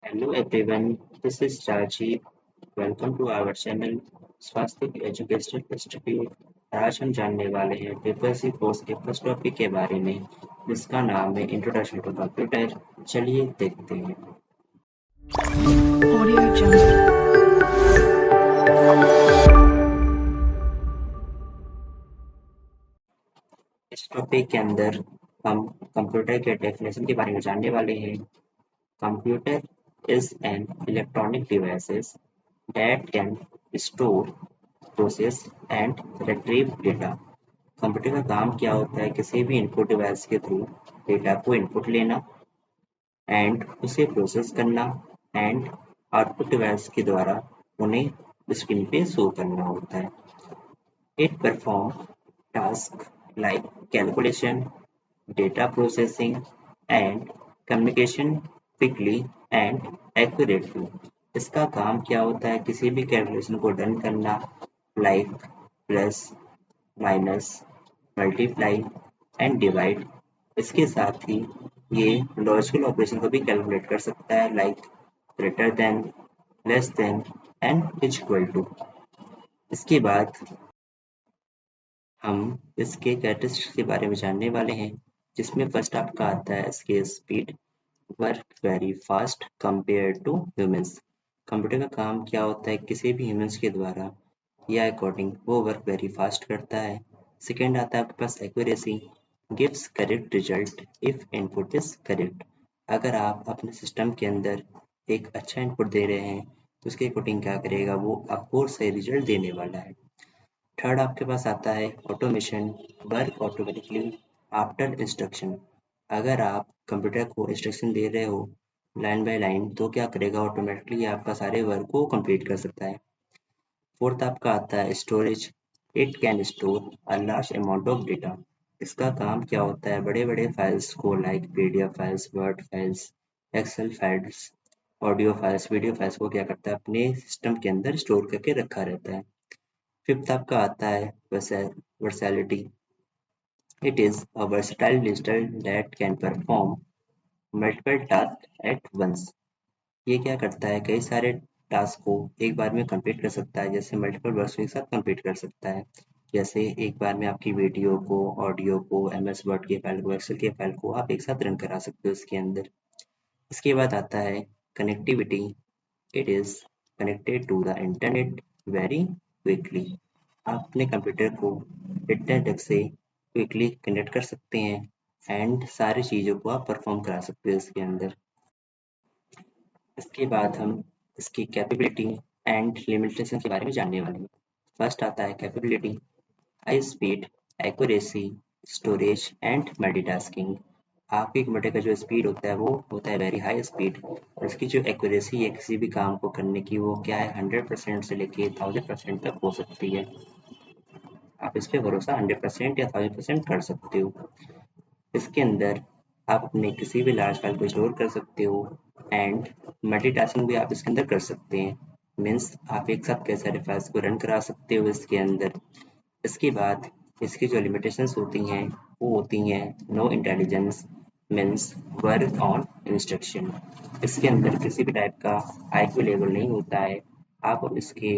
Hello everyone, this is Rajiv. Welcome to our channel स्वास्थ्य educational institute. आज हम जानने वाले हैं पेपर सी कोर्स के फर्स्ट टॉपिक के बारे में जिसका नाम है इंट्रोडक्शन टू कंप्यूटर। चलिए देखते हैं। Audio Jungle. इस टॉपिक के अंदर हम कंप्यूटर के डेफिनेशन के बारे में जानने वाले हैं। Computer is an electronic devices that can store, process and retrieve data. Computer का काम क्या होता है? किसी भी इनपुट डिवाइस के थ्रू डेटा को इनपुट लेना एंड उसे प्रोसेस करना एंड आउटपुट डिवाइस के द्वारा उन्हें स्क्रीन पे शो करना होता है। It perform task like calculation, data processing and communication quickly and accurately. इसका काम क्या होता है? किसी भी कैलकुलेशन को डन करना, like plus, minus, multiply and divide. इसके साथ ही ये लॉजिकल ऑपरेशन को भी कैलकुलेट कर सकता है, like greater than, less than and is equal to. इसके बाद हम इसके कैरेक्टरिस्टिक्स के बारे में जानने वाले हैं, जिसमें फर्स्ट आपका आता है इसके speed, work very fast compare to humans. Computer का काम क्या होता है? किसी भी ह्यूमंस के द्वारा या अकॉर्डिंग वो वर्क वेरी फास्ट करता है। सेकेंड आता है आपके पास accuracy, gives correct result if input is correct. अगर आप अपने सिस्टम के अंदर एक अच्छा इनपुट दे रहे हैं तो उसके अकॉर्डिंग क्या करेगा? वो आपको सही रिजल्ट देने वाला है। थर्ड आपके पास आता है automation, work automatically after instruction. अगर आप कंप्यूटर को इंस्ट्रक्शन दे रहे हो लाइन बाय लाइन तो क्या करेगा? ऑटोमेटिकली आपका सारे वर्क को कंप्लीट कर सकता है। फोर्थ आपका आता है storage, it can store a large amount of data. इसका काम क्या होता है? बड़े बड़े फाइल्स को, like PDF files, word files, Excel files, audio files, video files को क्या करता है? अपने सिस्टम के अंदर स्टोर करके रखा रहता है। फिफ्थ आपका आता है versatility, it is a versatile digital that can perform multiple tasks at once। ये क्या करता है? कई सारे टास्क को एक बार में कंप्लीट कर सकता है, जैसे मल्टीपल वर्ड्स एक साथ कंप्लीट कर सकता है। जैसे एक बार में आपकी वीडियो को, ऑडियो को, एमएस वर्ड के फाइल को, एक्सेल के फाइल को आप एक साथ रन करा सकते हो इसके अंदर। इसके बाद आता है connectivity, it is connected to the internet very quickly. आप अपने कंप्यूटर को इंटरनेट से क्विकली कनेक्ट कर सकते हैं एंड सारी चीज़ों को आप परफॉर्म करा सकते हो इसके अंदर। इसके बाद हम इसकी कैपेबिलिटी एंड लिमिटेशन के बारे में जानने वाले हैं। फर्स्ट आता है capability, high speed, accuracy, storage and multitasking. आपके कंप्यूटर का जो स्पीड होता है वो होता है वेरी हाई स्पीड, और इसकी जो एक्यूरेसी है किसी भी काम को करने की वो क्या है? 100% से लेके 1000% तक हो सकती है। आप इस पे भरोसा 100% या 1000% कर सकते हो। इसके अंदर आप अपने किसी भी लार्ज फाइल को स्टोर कर सकते हो एंड मल्टीटास्किंग भी आप इसके अंदर कर सकते हैं। मीन्स आप एक साथ कई सारे फाइल्स को रन करा सकते हो इसके अंदर। इसके बाद इसकी जो लिमिटेशंस होती हैं वो होती हैं no intelligence, means work on instruction. इसके अंदर किसी भी टाइप का आईक्यू लेवल नहीं होता है। आप इसके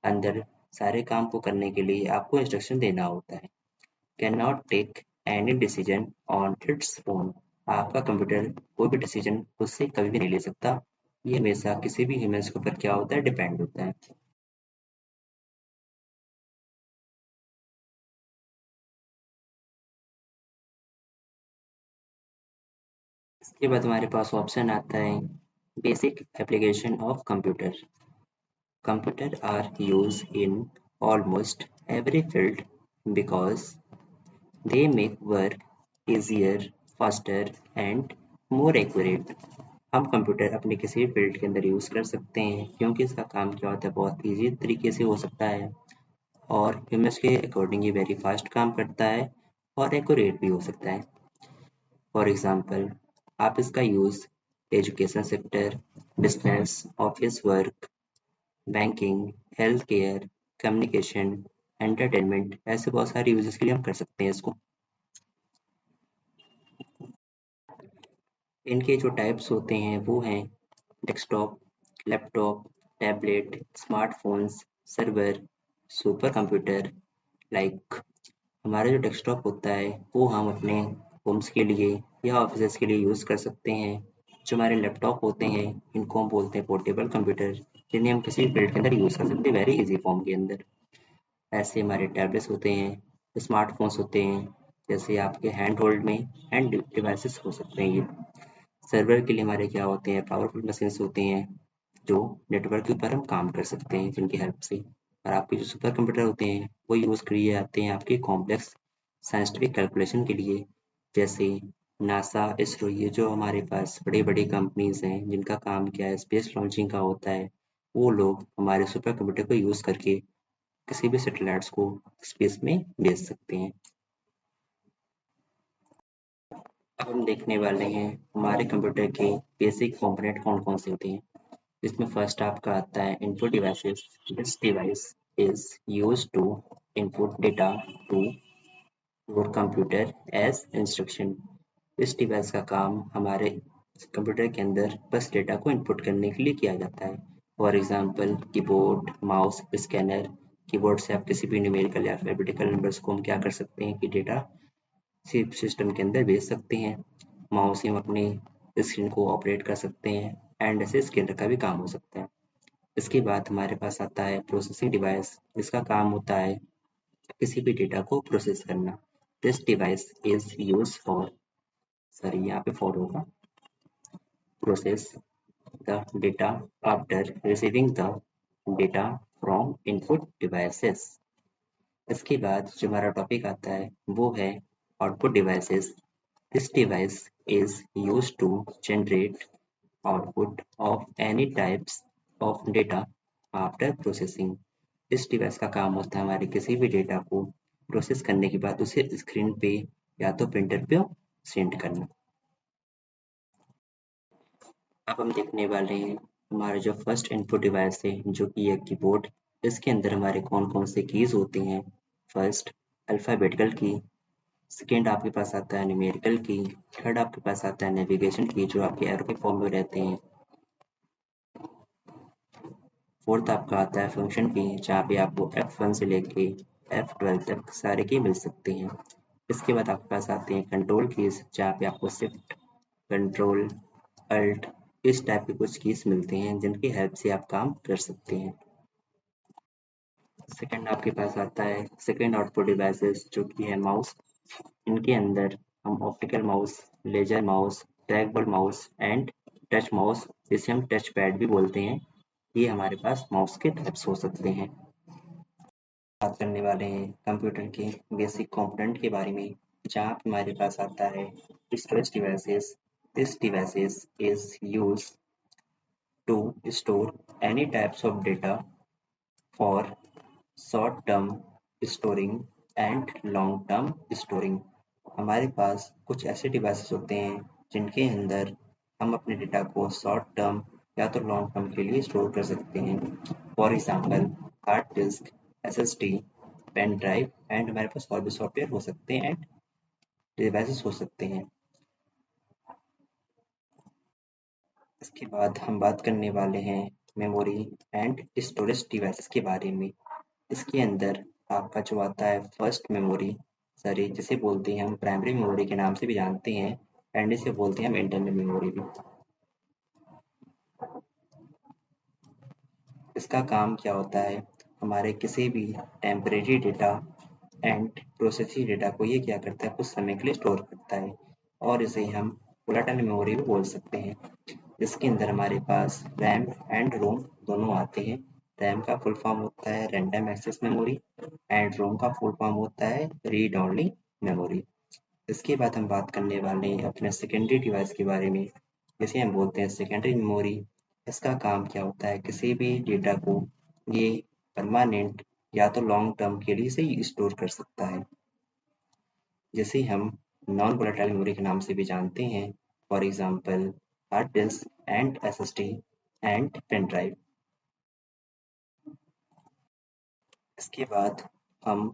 अंदर सारे काम को करने के लिए आपको इंस्ट्रक्शन देना होता है। Can not take any decision on its own. आपका कंप्यूटर कोई भी डिसीजन खुद से कभी भी नहीं ले सकता। ये हमेशा किसी भी ह्यूमंस के ऊपर क्या होता है? डिपेंड होता है। इसके बाद हमारे पास ऑप्शन आता है basic application of computer. Computer are use in almost every field because they make work easier, faster and more accurate। हम कंप्यूटर अपने किसी भी फील्ड के अंदर यूज़ कर सकते हैं क्योंकि इसका काम क्या होता है? बहुत ईजी तरीके से हो सकता है और ह्यूमन्स के अकॉर्डिंग ये वेरी फास्ट काम करता है और एक्यूरेट भी हो सकता है। फॉर एग्जांपल, आप इसका use education sector, business, office work, banking, health care, communication, entertainment, ऐसे बहुत सारे यूजेस के लिए हम कर सकते हैं इसको। इनके जो टाइप्स होते हैं वो हैं desktop, laptop, tablet, smartphones, server, super computer. Like हमारा जो डेस्कटॉप होता है वो हम अपने होम्स के लिए या ऑफिस के लिए यूज़ कर सकते हैं। जो हमारे लैपटॉप होते हैं इनको हम बोलते हैं पोर्टेबल कंप्यूटर, जिन्हें हम किसी भी फील्ड के अंदर यूज़ कर सकते हैं वेरी इजी फॉर्म के अंदर। ऐसे हमारे टैबलेट्स होते हैं, स्मार्टफोन्स होते हैं, जैसे आपके हैंड होल्ड में हैंड डिवाइसेस हो सकते हैं ये। सर्वर के लिए हमारे क्या होते हैं, पावरफुल मशीन्स होती हैं जो नेटवर्क के ऊपर हम काम कर सकते हैं जिनकी हेल्प से। और आपके जो सुपर कंप्यूटर होते हैं वो यूज़ किए जाते हैं आपके कॉम्प्लेक्स साइंटिफिक कैलकुलेशन के लिए। जैसे नासा, इसरो, ये जो हमारे पास बड़ी बड़ी कंपनीज हैं जिनका काम क्या है स्पेस लॉन्चिंग का होता है, वो लोग हमारे सुपर कंप्यूटर को यूज़ करके किसी भी सैटेलाइट्स को स्पेस में भेज सकते हैं। अब हम देखने वाले हैं हमारे कंप्यूटर के बेसिक कंपोनेंट कौन कौन से होते हैं। इसमें फर्स्ट आपका आता है input devices. This device is used to input data to your computer as instruction. इस डिवाइस का काम हमारे कंप्यूटर के अंदर बस डेटा को इनपुट करने के लिए किया जाता है। For example keyboard, mouse, scanner. Keyboard से आप किसी भी न्यूमेरिकल या अल्फाबेटिकल नंबर्स को हम क्या कर सकते हैं कि डेटा सिस्टम के अंदर भेज सकते हैं। माउस से हम अपने स्क्रीन को ऑपरेट कर सकते हैं एंड ऐसे स्कैनर का भी काम हो सकता है। इसके बाद हमारे पास आता है प्रोसेसिंग डिवाइस, जिसका काम होता है किसी भी डेटा को प्रोसेस करना। This device is use for, sorry यहाँ पे फॉर होगा, process the data after receiving the data from input devices. इसके बाद जो हमारा टॉपिक आता है वो है output devices. This device is used to generate output of any types of data after processing. इस डिवाइस का काम होता है हमारे किसी भी डेटा को प्रोसेस करने के बाद उसे स्क्रीन पे या तो प्रिंटर पे सेंड करना। अब हम देखने वाले हैं हमारा जो फर्स्ट इनपुट डिवाइस है जो कि है कीबोर्ड। इसके अंदर हमारे कौन कौन से कीज होते हैं। फर्स्ट अल्फ़ाबेटिकल की, सेकेंड आपके पास आता है न्यूमेरिकल की, थर्ड आपके पास आता है नेविगेशन की जो आपके एरो के फॉर्म में रहते हैं, फोर्थ आपका आता है फंक्शन की जहाँ पे आपको F1 से लेके F12 तक सारे की मिल सकते हैं। इसके बाद आपके पास आते हैं कंट्रोल कीज जहाँ पे आपको शिफ्ट, कंट्रोल, अल्ट इस टाइप के कुछ कीज मिलते हैं जिनकी हेल्प से आप काम कर सकते हैं। सेकंड आपके पास आता है सेकंड आउटपुट डिवाइसेस जो कि है माउस। इनके अंदर हम optical mouse, laser mouse, trackball mouse and touch mouse, जिसे हम टच पैड भी बोलते हैं, ये हमारे पास माउस के टाइप्स हो सकते हैं। बात करने वाले हैं कंप्यूटर के बेसिक कंपोनेंट के बारे में, जहाँ पे हमारे पास आता है storage devices. This devices is use to store any types of data for short term storing and long term storing. हमारे पास कुछ ऐसे डिवाइसेस होते हैं जिनके अंदर हम अपने डेटा को शॉर्ट टर्म या तो लॉन्ग टर्म के लिए स्टोर कर सकते हैं। For example hard disk, SSD, pen drive and हमारे पास और भी सॉफ्टवेयर हो सकते हैं एंड डिवाइसेस हो सकते हैं। इसके बाद हम बात करने वाले हैं मेमोरी एंड स्टोरेज डिवाइसेस के बारे में। इसके अंदर आपका जो आता है फर्स्ट मेमोरी, सॉरी जिसे बोलते हैं हम प्राइमरी मेमोरी के नाम से भी जानते हैं एंड इसे बोलते हैं हम इंटरनल मेमोरी भी। इसका काम क्या होता है, हमारे किसी भी temporary data and processing data को ये क्या करता है कुछ समय के लिए स्टोर करता है और इसे हम वोलेटाइल मेमोरी भी बोल सकते हैं। इसके अंदर हमारे पास रैम एंड रोम दोनों आते हैं। रैम का फुल फॉर्म होता है रैंडम एक्सेस मेमोरी एंड रोम का फुल फॉर्म होता है रीड ओनली मेमोरी। इसके बाद हम बात करने वाले हैं अपने सेकेंडरी डिवाइस के बारे में, जिसे हम बोलते हैं सेकेंडरी मेमोरी। इसका काम क्या होता है, किसी भी डेटा को ये परमानेंट या तो लॉन्ग टर्म के लिए से स्टोर कर सकता है, जिसे हम नॉन वोलेटाइल मेमोरी के नाम से भी जानते हैं। For example hard disk and SSD and pen drive. इसके बाद हम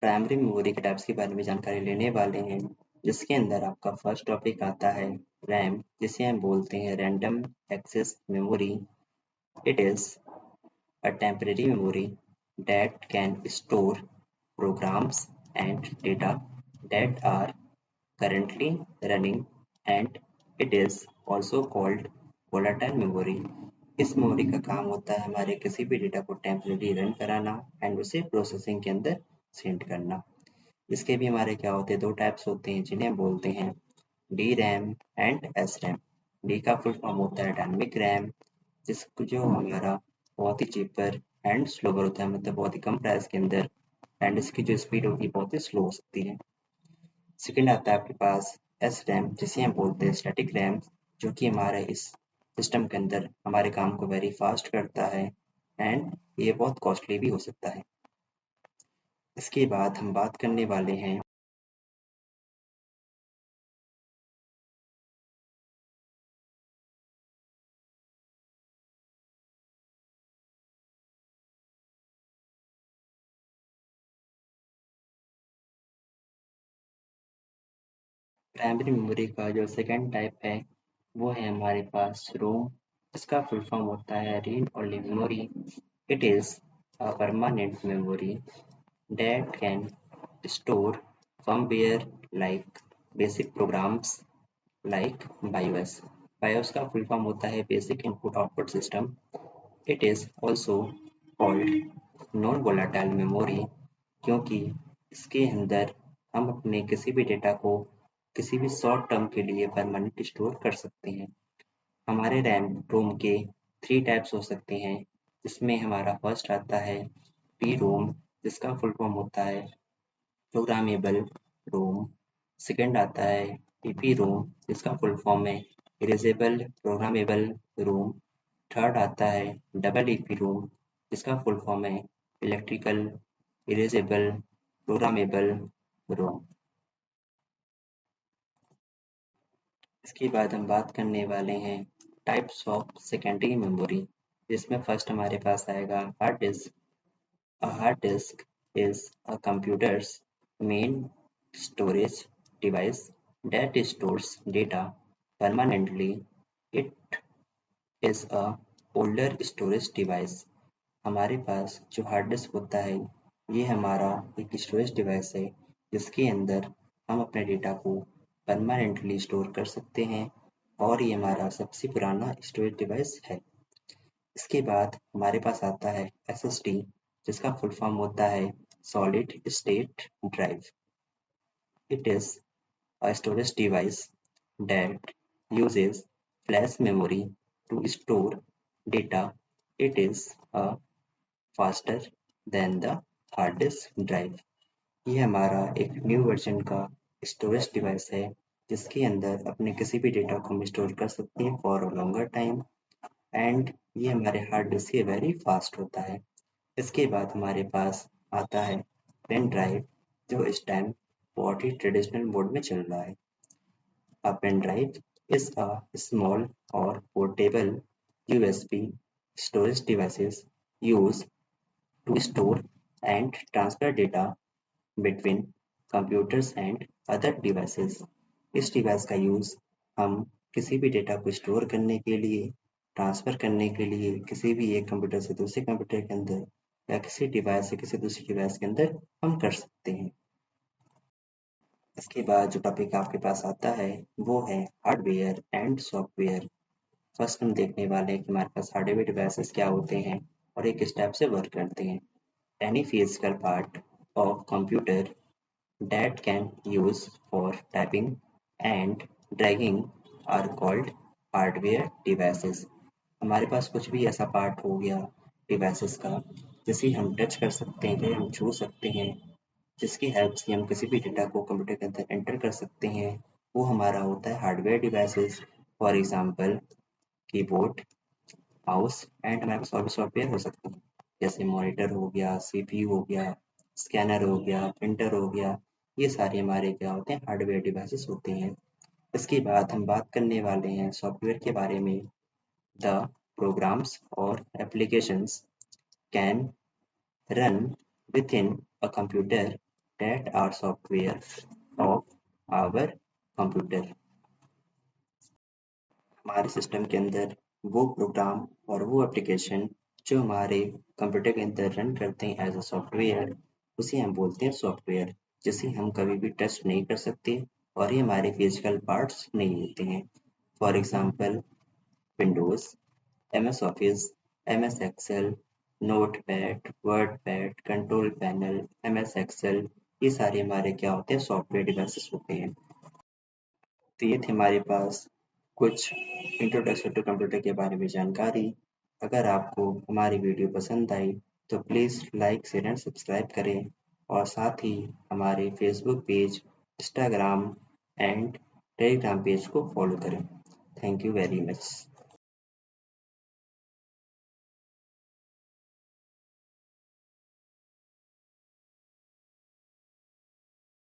प्राइमरी मेमोरी के टाइप्स के बारे में जानकारी लेने वाले हैं, जिसके अंदर आपका फर्स्ट टॉपिक आता है रैम, जिसे हम बोलते हैं random access memory. It is a temporary memory that can store programs and data that are currently running, and it is also called volatile memory. इस मेमोरी का काम होता है हमारे किसी भी डेटा को टेम्परेरी रन कराना एंड उसे प्रोसेसिंग के अंदर सेंड करना। इसके भी हमारे क्या होते हैं, दो टाइप्स होते हैं जिन्हें हम बोलते हैं D RAM and S RAM. D का फुल फॉर्म होता है डायनेमिक रैम, जिसको जो हमारा बहुत ही चीपर एंड स्लोवर होता है, मतलब बहुत ही कम प्राइस के अंदर, एंड इसकी जो स्पीड होगी बहुत ही स्लो हो सकती है। सेकंड आता है आपके पास एस रैम, जिसे हम बोलते हैं स्टैटिक रैम, जो कि हमारे इस सिस्टम के अंदर हमारे काम को वेरी फास्ट करता है एंड ये बहुत कॉस्टली भी हो सकता है। इसके बाद हम बात करने वाले हैं प्राइमरी मेमोरी का जो सेकंड टाइप है वो है हमारे पास रोम। इसका फुल फॉर्म होता है read only memory. It is a permanent memory that can store firmware like basic programs like BIOS। BIOS का फुल फॉर्म होता है basic input output system. It is also called non volatile memory, क्योंकि इसके अंदर हम अपने किसी भी डेटा को किसी भी शॉर्ट टर्म के लिए परमानेंट स्टोर कर सकते हैं। हमारे रैम रोम के थ्री टाइप्स हो सकते हैं, जिसमें हमारा फर्स्ट आता है पी रोम, जिसका फुल फॉर्म होता है प्रोग्रामेबल रोम। सेकंड आता है ईपी रोम, जिसका फुल फॉर्म है इरेजेबल प्रोग्रामेबल रोम। थर्ड आता है डबल ईपी रोम, जिसका फुल फॉर्म है इलेक्ट्रिकल इरेजेबल प्रोग्रामेबल रोम। इसके बाद हम बात करने वाले हैं टाइप्स ऑफ सेकेंडरी मेमोरी, जिसमें फर्स्ट हमारे पास आएगा hard disk. A hard disk is a computer's main storage device that stores data permanently. It is a older storage device। हमारे पास जो हार्ड डिस्क होता है ये हमारा एक स्टोरेज डिवाइस है, जिसके अंदर हम अपने डेटा को परमानेंटली स्टोर कर सकते हैं और ये हमारा सबसे पुराना स्टोरेज डिवाइस है। इसके बाद हमारे पास आता है एसएसडी, जिसका फुल फॉर्म होता है solid state drive. It is a storage device that uses flash memory to store data. It is a faster than the hard disk drive। ये हमारा एक न्यू वर्जन का स्टोरेज डिवाइस है, जिसके अंदर अपने किसी भी डेटा को हम स्टोर कर सकते हैं for a longer time, and ये हमारे हार्ड डिस्क से वेरी फास्ट होता है। इसके बाद हमारे पास आता है पेन ड्राइव, जो इस टाइम बहुत ही ट्रेडिशनल मोड में चल रहा है। A pen drive is a small or portable USB storage devices used to store and transfer data between computers and other devices। इस डिवाइस का यूज़ हम किसी भी डेटा को स्टोर करने के लिए, ट्रांसफ़र करने के लिए किसी भी एक कंप्यूटर से दूसरे कंप्यूटर के अंदर या किसी डिवाइस से किसी दूसरी डिवाइस के अंदर हम कर सकते हैं। इसके बाद जो टॉपिक आपके पास आता है वो है हार्डवेयर एंड सॉफ्टवेयर। फर्स्ट हम देखने वाले हैं कि हमारे पास हार्डवेयर डिवाइसेस क्या होते हैं और ये किस टाइप से वर्क करते हैं। Any physical part of computer that can use for typing and dragging are called hardware devices। हमारे पास कुछ भी ऐसा पार्ट हो गया डिवाइसेस का जिसे हम टच कर सकते हैं, जिसे हम छू सकते हैं, जिसकी हेल्प से हम किसी भी डेटा को कंप्यूटर के अंदर एंटर कर सकते हैं, वो हमारा होता है hardware devices. For example keyboard, mouse and हमारे पास और भी सॉफ्टवेयर हो सकते हैं, जैसे मॉनिटर हो गया, सीपीयू हो गया, स्कैनर हो गया, प्रिंटर हो गया। ये सारे हमारे क्या होते हैं, हार्डवेयर डिवाइसेस होते हैं। इसके बाद हम बात करने वाले हैं सॉफ्टवेयर के बारे में। द प्रोग्राम्स और applications can run within a computer that are software of our computer. हमारे सिस्टम के अंदर वो प्रोग्राम और वो एप्लीकेशन जो हमारे कंप्यूटर के अंदर रन करते हैं एज अ सॉफ्टवेयर, उसे हम बोलते हैं सॉफ्टवेयर, जिसे हम कभी भी टच नहीं कर सकते और ये हमारे फिजिकल पार्ट्स नहीं होते हैं। For example Windows, MS office, MS Excel, Notepad, WordPad, control panel, MS Excel, ये सारे हमारे क्या होते हैं, सॉफ्टवेयर डिवाइसेस होते हैं। तो ये थे हमारे पास कुछ इंट्रोडक्शन टू कंप्यूटर के बारे में जानकारी। अगर आपको हमारी वीडियो पसंद आई तो please like share and subscribe करें और साथ ही हमारे Facebook page, Instagram and Telegram page को फॉलो करें। Thank you very much.